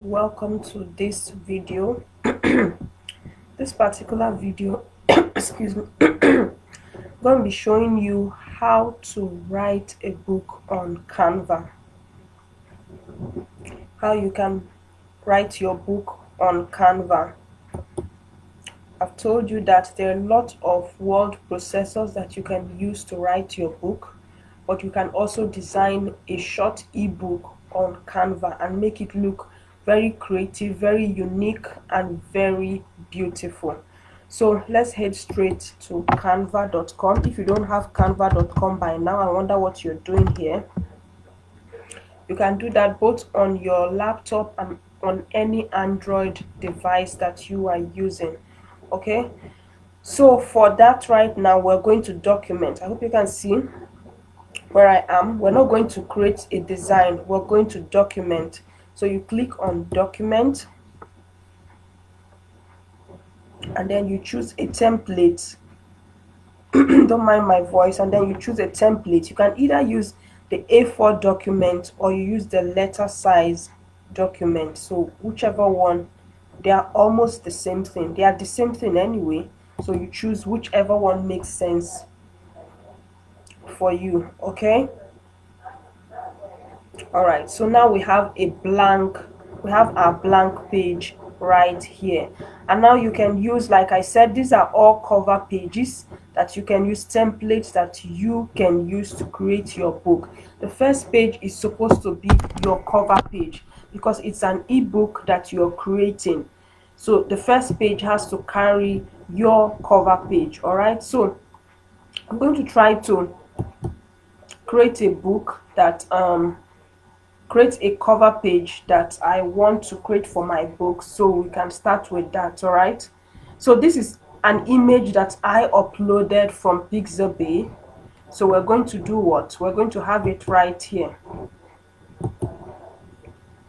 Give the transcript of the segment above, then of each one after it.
Welcome to this video. This particular video excuse me I'm going to be showing you how to write a book on Canva, how you can write your book on Canva. I've told you that there are a lot of word processors that you can use to write your book, but you can also design a short ebook on Canva and make it look very creative, very unique, and very beautiful. So let's head straight to canva.com. If you don't have canva.com by now, I wonder what you're doing here. You can do that both on your laptop and on any Android device that you are using. Okay, so for that right now we're going to document. I hope you can see where I am. We're not going to create a design, we're going to document. So you click on document and then you choose a template. Don't mind my voice. And then you choose a template. You can either use the A4 document or you use the letter size document. So whichever one, they are almost the same thing. They are the same thing anyway. So you choose whichever one makes sense for you. Okay, all right, so now we have our blank page right here. And now you can use, like I said, these are all cover pages that you can use, templates that you can use to create your book. The first page is supposed to be your cover page because it's an ebook that you're creating. So the first page has to carry your cover page. All right, so I'm going to try to create a book that create a cover page that I want to create for my book. So we can start with that. All right, so this is an image that I uploaded from Pixabay. So we're going to do what? We're going to have it right here.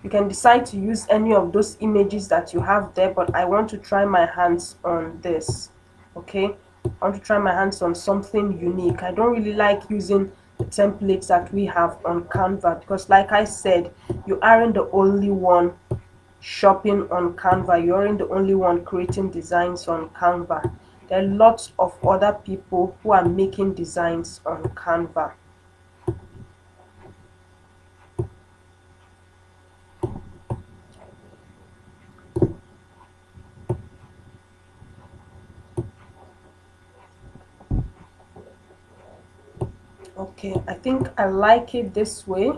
You can decide to use any of those images that you have there, but I want to try my hands on this. Okay, I want to try my hands on something unique. I don't really like using the templates that we have on Canva because, like I said, you aren't the only one shopping on Canva. You aren't the only one creating designs on Canva. There are lots of other people who are making designs on Canva. Okay, I think I like it this way.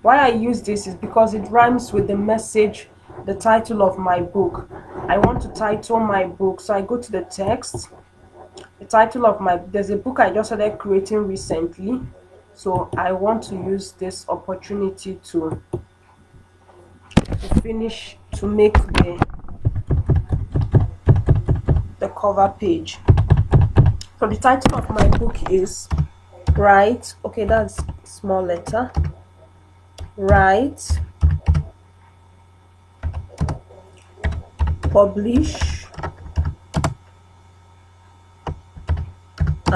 Why I use this is because it rhymes with the message, the title of my book. I want to title my book, so I go to the text. The title of there's a book I just started creating recently, so I want to use this opportunity to finish, to make the cover page. So the title of my book is Write, okay, that's small letter, Write, Publish,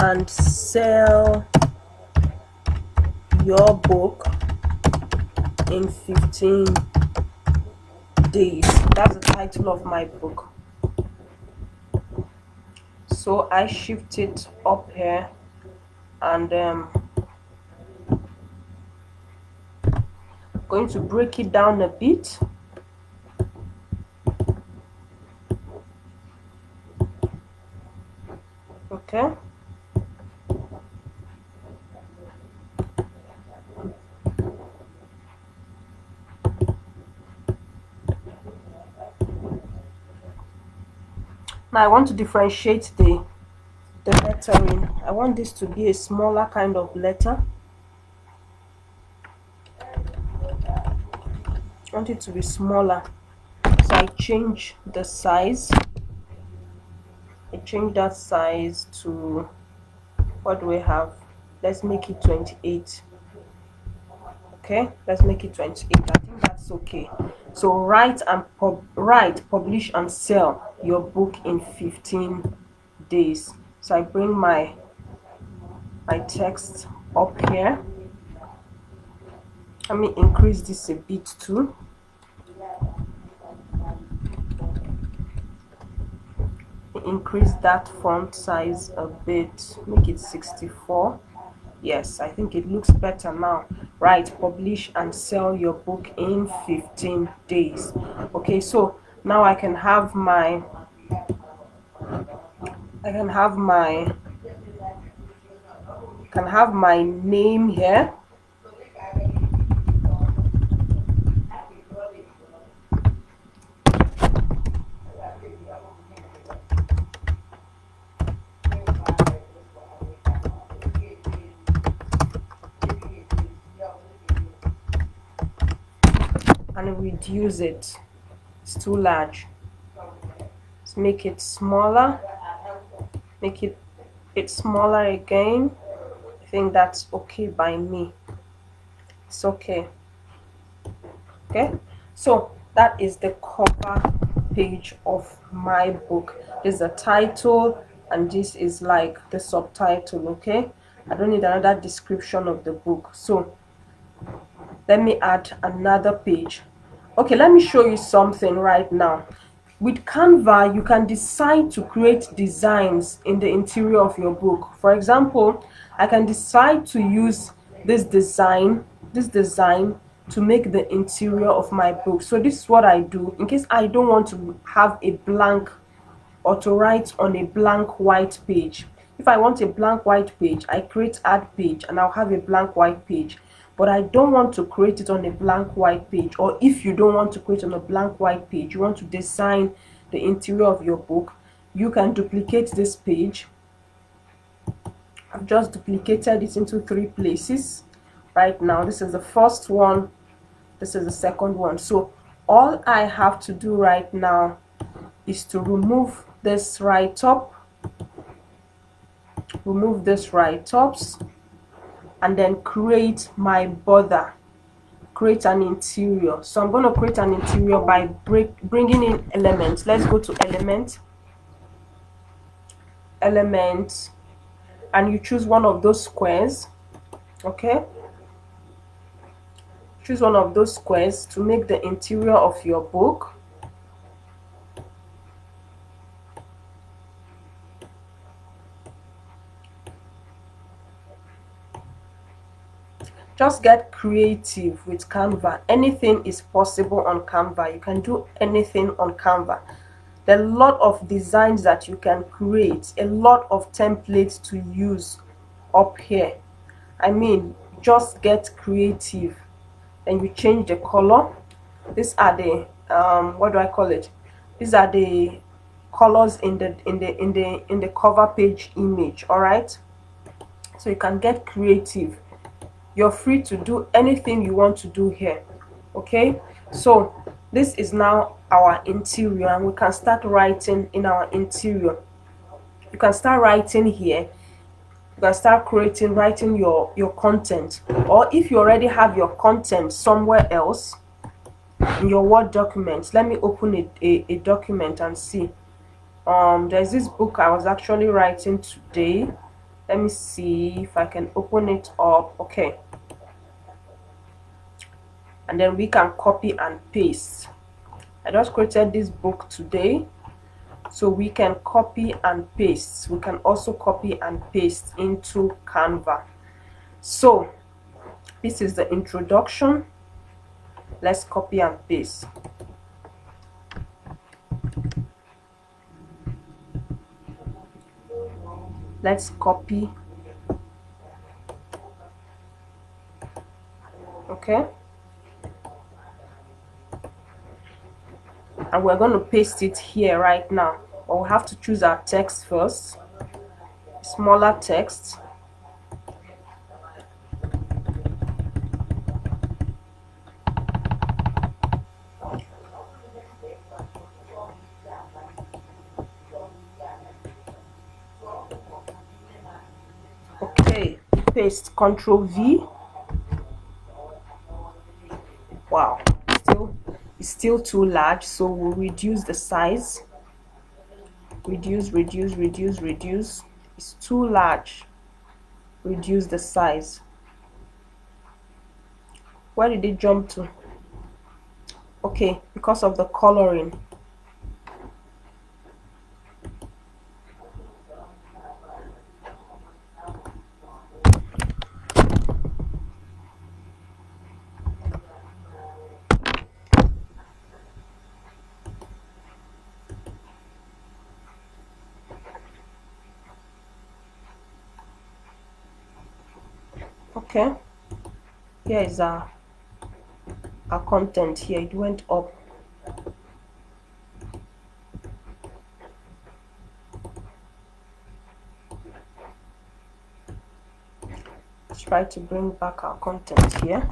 and Sell Your Book in 15 days. That's the title of my book. So I shift it up here and going to break it down a bit. Okay, now I want to differentiate the lettering. I want this to be a smaller kind of letter. I want it to be smaller, so I change the size. I change that size to, what do we have? Let's make it 28. Okay, let's make it 28. I think that's okay. So write, publish and sell your book in 15 days. So I bring my text up here. Let me increase this a bit too. Increase that font size a bit, make it 64. Yes, I think it looks better now. Right, publish and sell your book in 15 days. Okay, so now I can have my name here. And reduce it. It's too large. Let's make it smaller. Make it smaller again. I think that's okay by me. It's okay. Okay, so that is the cover page of my book. This is the title and this is like the subtitle. Okay, I don't need another description of the book, so let me add another page. Okay, let me show you something right now. With Canva, you can decide to create designs in the interior of your book. For example, I can decide to use this design to make the interior of my book. So this is what I do in case I don't want to have a blank or to write on a blank white page. If I want a blank white page, I create add page and I'll have a blank white page. But I don't want to create it on a blank white page. Or if you don't want to create on a blank white page, you want to design the interior of your book, you can duplicate this page. I've just duplicated it into 3 places right now. This is the first one, this is the second one. So all I have to do right now is to remove this write-up, remove this write-ups, and then create my border, create an interior. So I'm going to create an interior by bringing in elements. Let's go to element, and you choose one of those squares. Okay, choose one of those squares to make the interior of your book. Just get creative with Canva. Anything is possible on Canva. You can do anything on Canva. There are a lot of designs that you can create, a lot of templates to use up here. I mean, just get creative. Then you change the color. These are the what do I call it? These are the colors in the cover page image. All right, so you can get creative. You're free to do anything you want to do here. Okay, so this is now our interior, and we can start writing in our interior. You can start writing here. You can start writing your content, or if you already have your content somewhere else in your Word document. Let me open a document and see. There's this book I was actually writing today. Let me see if I can open it up. Okay, and then we can copy and paste. I just created this book today, so we can copy and paste. We can also copy and paste into Canva. So this is the introduction. Let's copy and paste. Let's copy. Okay, and we're going to paste it here right now. But we have to choose our text first, smaller text. Okay, paste, Control V. Wow, it's still too large, so we'll reduce the size. reduce, reduce, reduce, reduce. It's too large. Reduce the size. Where did it jump to? Okay, because of the coloring. Okay, here is our content. Here it went up. Let's try to bring back our content here.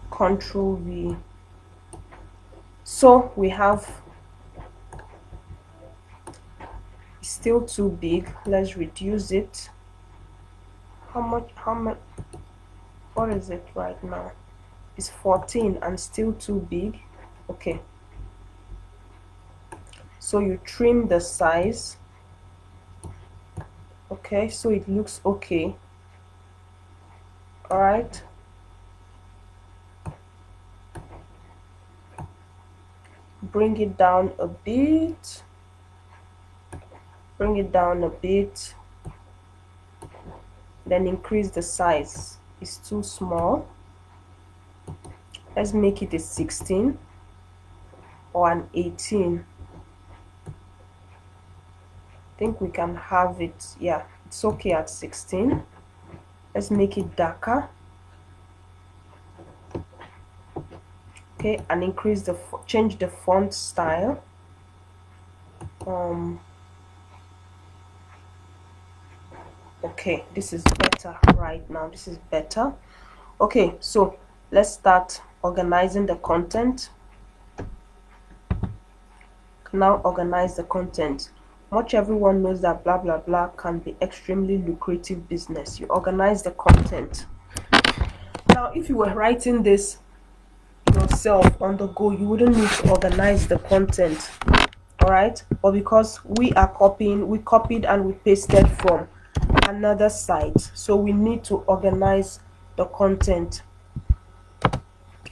Control V. So we have, it's still too big. Let's reduce it. How much, what is it right now? It's 14 and still too big. Okay, so you trim the size. Okay, so it looks okay. All right, bring it down a bit, bring it down a bit, then increase the size. It's too small. Let's make it a 16 or an 18. I think we can have it, yeah, it's okay at 16. Let's make it darker. Okay, and increase the, change the font style. Okay, this is better right now. This is better. Okay, so let's start organizing the content. Now organize the content. Much everyone knows that blah blah blah can be extremely lucrative business. You organize the content. Now if you were writing this yourself on the go, you wouldn't need to organize the content. All right, but because we are copying, we copied and we pasted from another site, so we need to organize the content.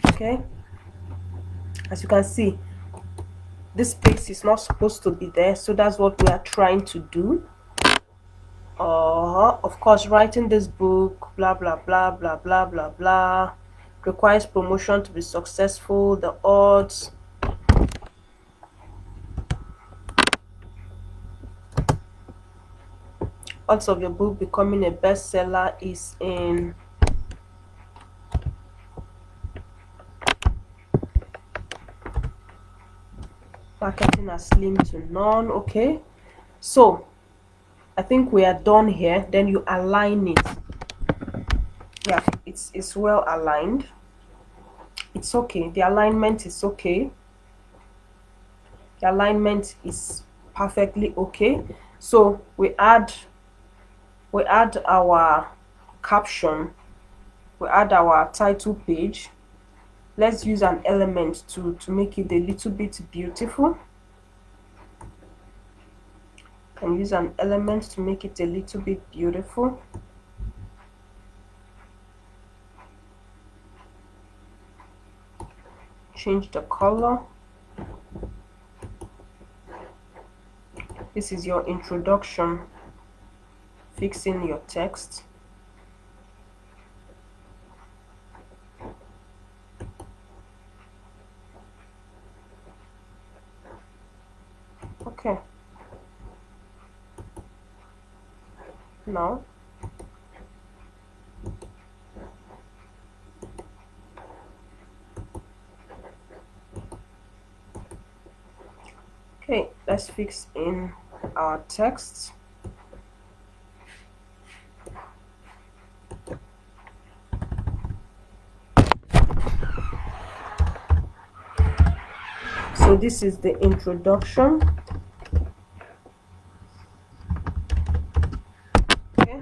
Okay, as you can see, this space is not supposed to be there, so that's what we are trying to do. Of course, writing this book, blah blah blah blah blah blah blah, requires promotion to be successful. The odds of your book becoming a bestseller is in marketing are slim to none. Okay, so I think we are done here. Then you align it. Yeah, it's well aligned. It's okay. The alignment is okay. The alignment is perfectly okay. So we add our caption, we add our title page. Let's use an element to make it a little bit beautiful. Can use an element to make it a little bit beautiful. Change the color. This is your introduction. Fixing your text. Okay. Now okay, let's fix in our text. So this is the introduction. Okay,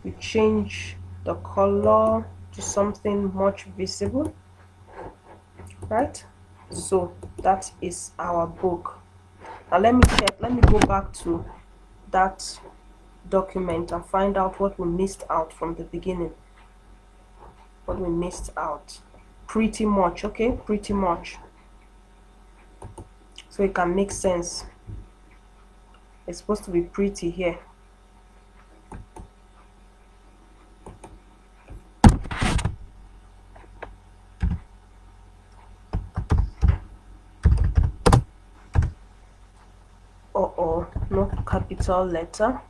we change the color to something much visible, right? So that is our book. Now let me check, let me go back to that document and find out what we missed out from the beginning. What we missed out. Pretty much, okay? Pretty much. So it can make sense. It's supposed to be pretty here. Uh-oh, no capital letter.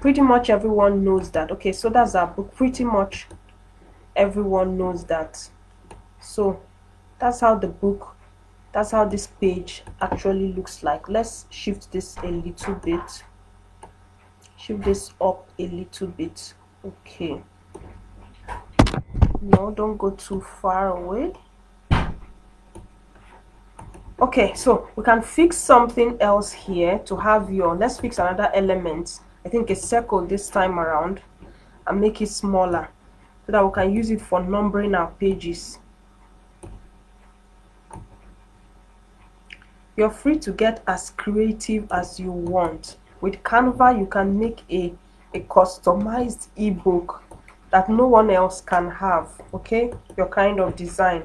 Pretty much everyone knows that. Okay, so that's our book. Pretty much everyone knows that. So that's how the book, that's how this page actually looks like. Let's shift this a little bit, shift this up a little bit. Okay, no, don't go too far away. Okay, so we can fix something else here to have your, let's fix another element, I think a circle this time around, and make it smaller so that we can use it for numbering our pages. You're free to get as creative as you want. With Canva, you can make a customized ebook that no one else can have, okay? Your kind of design.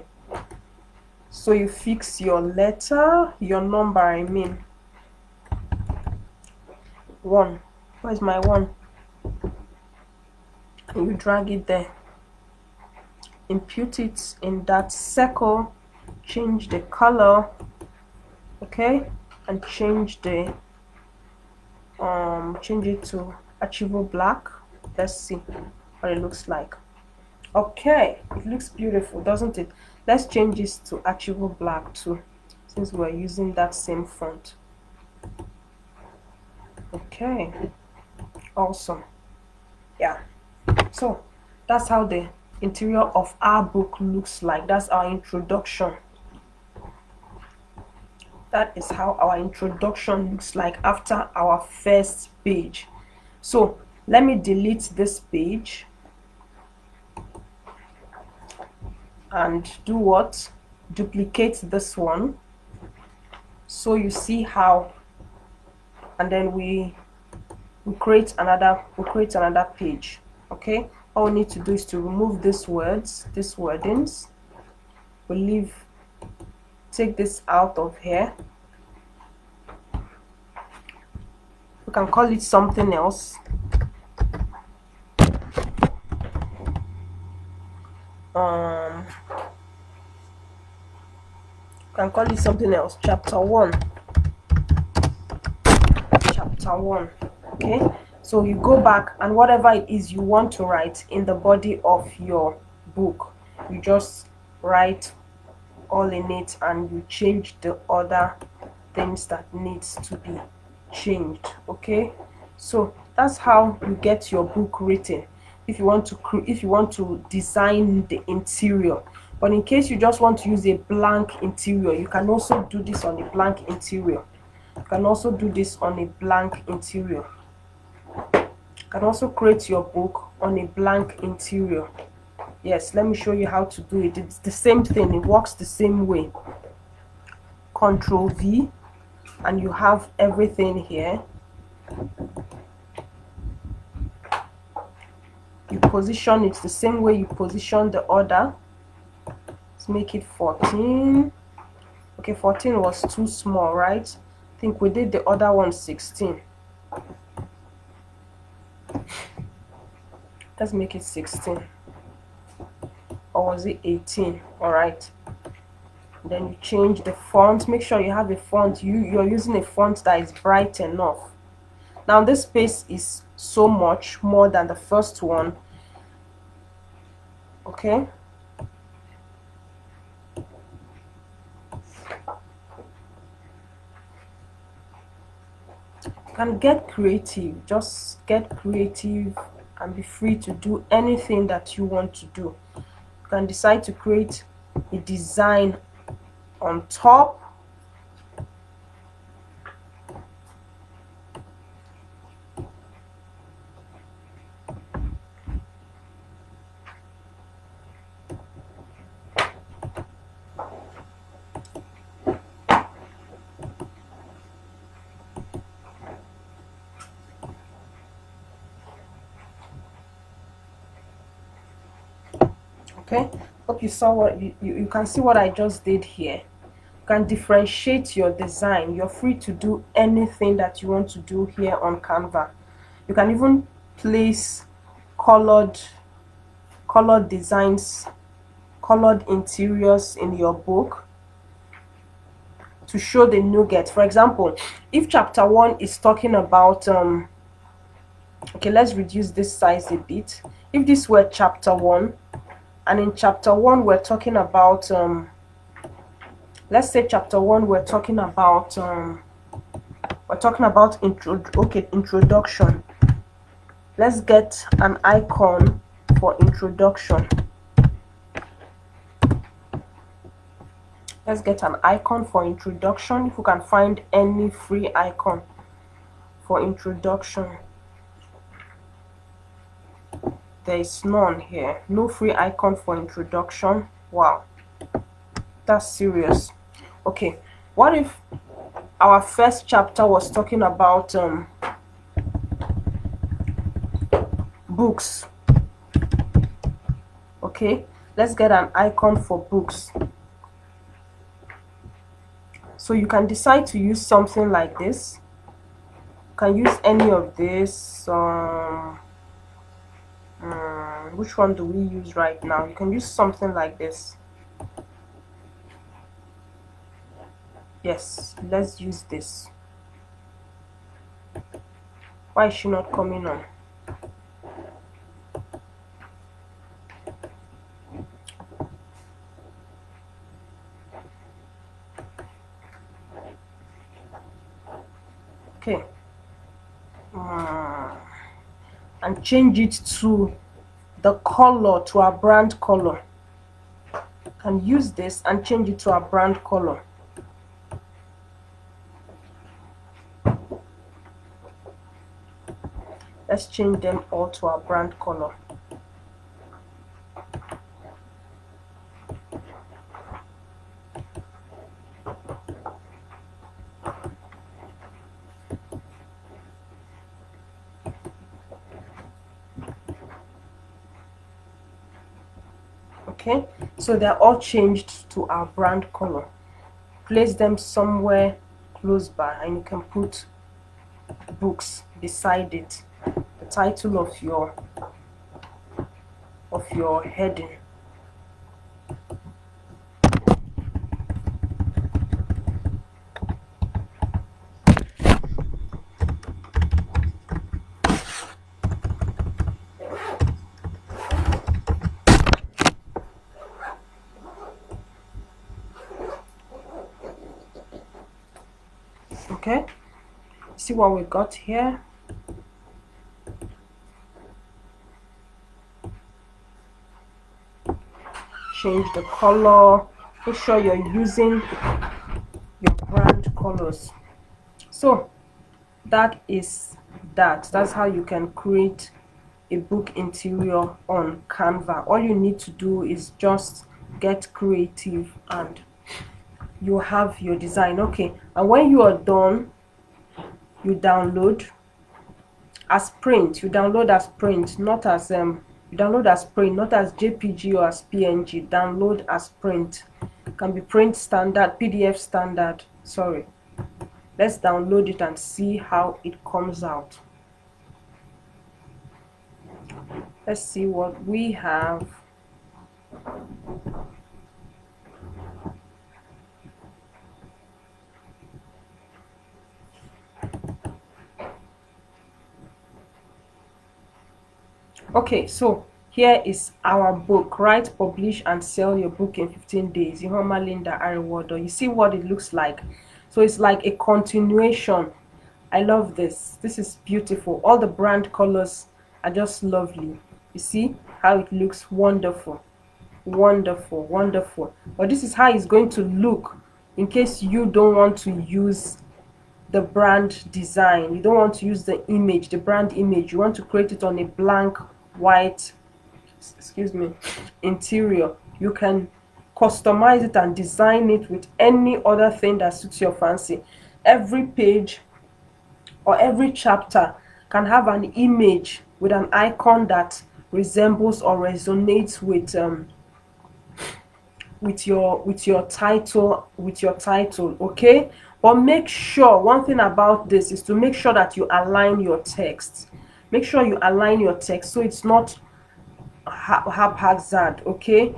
So you fix your letter, your number, I mean. 1. Where's my 1? And you drag it there. Impute it in that circle. Change the color, okay? And change the change it to editable black. Let's see what it looks like. Okay, it looks beautiful, doesn't it? Let's change this to editable black too, since we're using that same font. Okay, awesome. Yeah, so that's how the interior of our book looks like. That's our introduction. That is how our introduction looks like after our first page. So let me delete this page and do what? Duplicate this one, so you see how, and then we create another page. Okay, all we need to do is to remove these words, these wordings. We take this out of here. We can call it something else. Can call it something else. Chapter 1. Okay, so you go back, and whatever it is you want to write in the body of your book, you just write all in it, and you change the other things that needs to be changed. Okay, so that's how you get your book written. If you want to design the interior, but in case you just want to use a blank interior, you can also do this on a blank interior. You can also do this on a blank interior. You can also create your book on a blank interior. Yes, let me show you how to do it. It's the same thing, it works the same way. Control V, and you have everything here. You position it the same way you position the other. Let's make it 14. Okay, 14 was too small, right? I think we did the other one 16. Let's make it 16. Or was it 18? All right. Then you change the font. Make sure you have a font. You're using a font that is bright enough. Now this space is so much more than the first one. Okay. can get creative. Just get creative and be free to do anything that you want to do. You can decide to create a design on top. Okay, hope you saw what you can see what I just did here. You can differentiate your design. You're free to do anything that you want to do here on Canva. You can even place colored designs, colored interiors in your book to show the nugget. For example, if chapter 1 is talking about okay, let's reduce this size a bit. If this were chapter 1, and in chapter 1 we're talking about let's say chapter 1 we're talking about introduction. Let's get an icon for introduction. Let's get an icon for introduction. If you can find any free icon for introduction. There is none here. No free icon for introduction. Wow, that's serious. Okay, what if our first chapter was talking about books? Okay, let's get an icon for books. So you can decide to use something like this. You can use any of this. Which one do we use right now? You can use something like this. Yes, let's use this. Why is she not coming on? Okay. And change it to the color, to our brand color. Can use this and change it to our brand color. Let's change them all to our brand color. Okay, so they're all changed to our brand color. Place them somewhere close by, and you can put books beside it, the title of your heading. Okay, see what we got here. Change the color. Make sure you're using your brand colors. So that's how you can create a book interior on Canva. All you need to do is just get creative and you have your design. Okay, and when you are done, you download as print. You download as print, not as you download as print, not as JPG or as PNG. Download as print. It can be print standard, PDF standard. Sorry. Let's download it and see how it comes out. Let's see what we have. Okay, so here is our book. Write, publish, and sell your book in 15 days. Ihoma Linda Ariwodo. You see what it looks like? So it's like a continuation. I love this. This is beautiful. All the brand colors are just lovely. You see how it looks? Wonderful, wonderful, wonderful. But this is how it's going to look in case you don't want to use the brand design. You don't want to use the image, the brand image. You want to create it on a blank white, excuse me, interior. You can customize it and design it with any other thing that suits your fancy. Every page or every chapter can have an image with an icon that resembles or resonates with your title, okay? But make sure, one thing about this is to make sure that you align your text. Make sure you align your text so it's not haphazard, okay?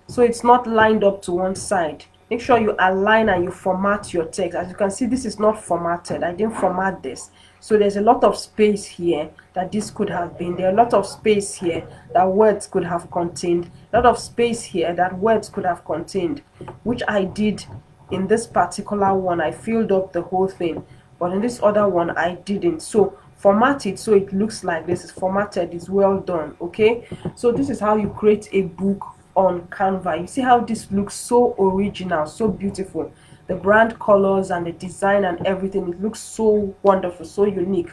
So it's not lined up to one side. Make sure you align and you format your text. As you can see, this is not formatted. I didn't format this. So there's a lot of space here that this could have been. There are a lot of space here that words could have contained. A lot of space here that words could have contained, which I did in this particular one. I filled up the whole thing, but in this other one I didn't. So format it so it looks like this is formatted, is well done, okay? So this is how you create a book on Canva. You see how this looks so original, so beautiful. The brand colors and the design and everything, it looks so wonderful, so unique,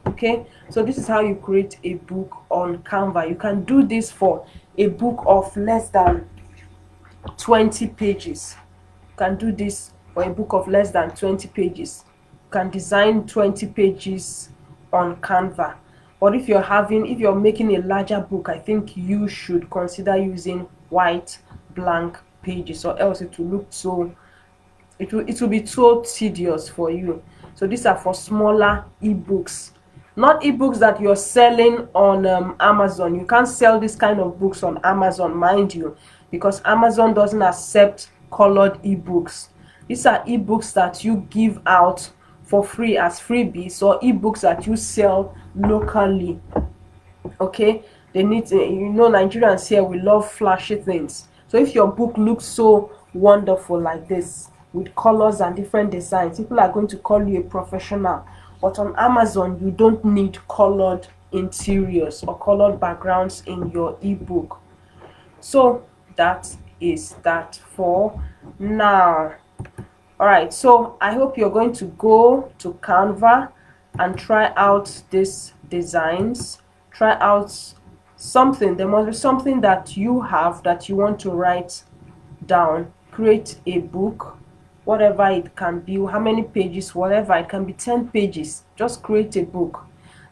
okay? So this is how you create a book on Canva. You can do this for a book of less than 20 pages. You can do this for a book of less than 20 pages. You can design 20 pages on Canva. But if you're making a larger book, I think you should consider using white blank pages, or else it will look so, it will be so tedious for you. So these are for smaller ebooks, not ebooks that you're selling on Amazon. You can't sell this kind of books on Amazon, mind you, because Amazon doesn't accept colored ebooks. These are ebooks that you give out for free as freebies, or ebooks that you sell locally, okay? They need to, Nigerians here, we love flashy things. So if your book looks so wonderful like this with colors and different designs, people are going to call you a professional. But on Amazon, you don't need colored interiors or colored backgrounds in your ebook. So that is that for now. All right, so I hope you're going to go to Canva and try out these designs. Try out something. There must be something that you have that you want to write down. Create a book, whatever it can be, how many pages, whatever. It can be 10 pages. Just create a book.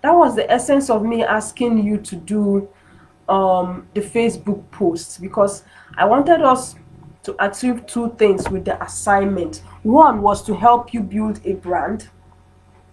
That was the essence of me asking you to do the Facebook posts, because I wanted us to achieve two things with the assignment. One was to help you build a brand,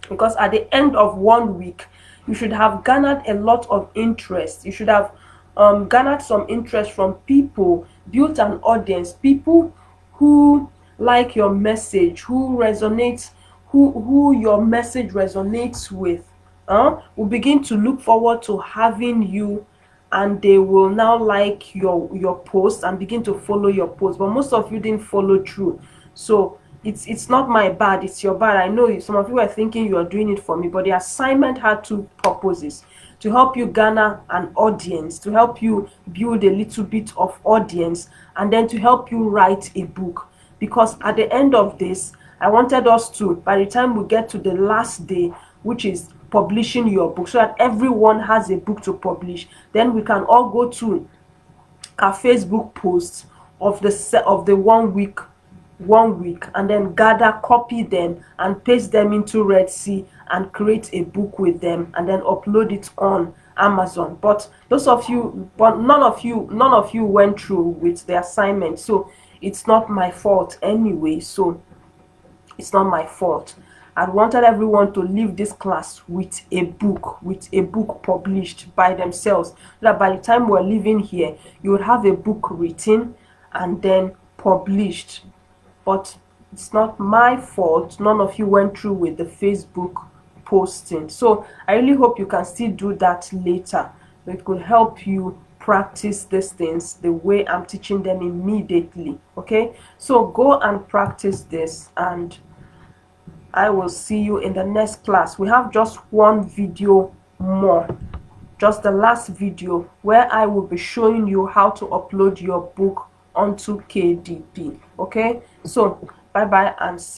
because at the end of 1 week you should have garnered a lot of interest. You should have garnered some interest from people, built an audience, people who like your message, who resonates, who your message resonates with, will begin to look forward to having you, and they will now like your post and begin to follow your post. But most of you didn't follow through, so it's not my bad, it's your bad. I know some of you are thinking you are doing it for me, but the assignment had two purposes: to help you garner an audience, to help you build a little bit of audience, and then to help you write a book. Because at the end of this, I wanted us to, by the time we get to the last day, which is publishing your book, so that everyone has a book to publish, then we can all go to our Facebook posts of the 1 week, and then gather, copy them and paste them into Red Sea and create a book with them, and then upload it on Amazon. But none of you went through with the assignment, so it's not my fault anyway. So it's not my fault. I wanted everyone to leave this class with a book published by themselves, so that by the time we're leaving here, you would have a book written and then published. But it's not my fault none of you went through with the Facebook posting. So I really hope you can still do that later. It could help you practice these things the way I'm teaching them immediately, okay? So go and practice this, and I will see you in the next class. We have just one video more, just the last video, where I will be showing you how to upload your book onto KDP. Okay, so bye bye and see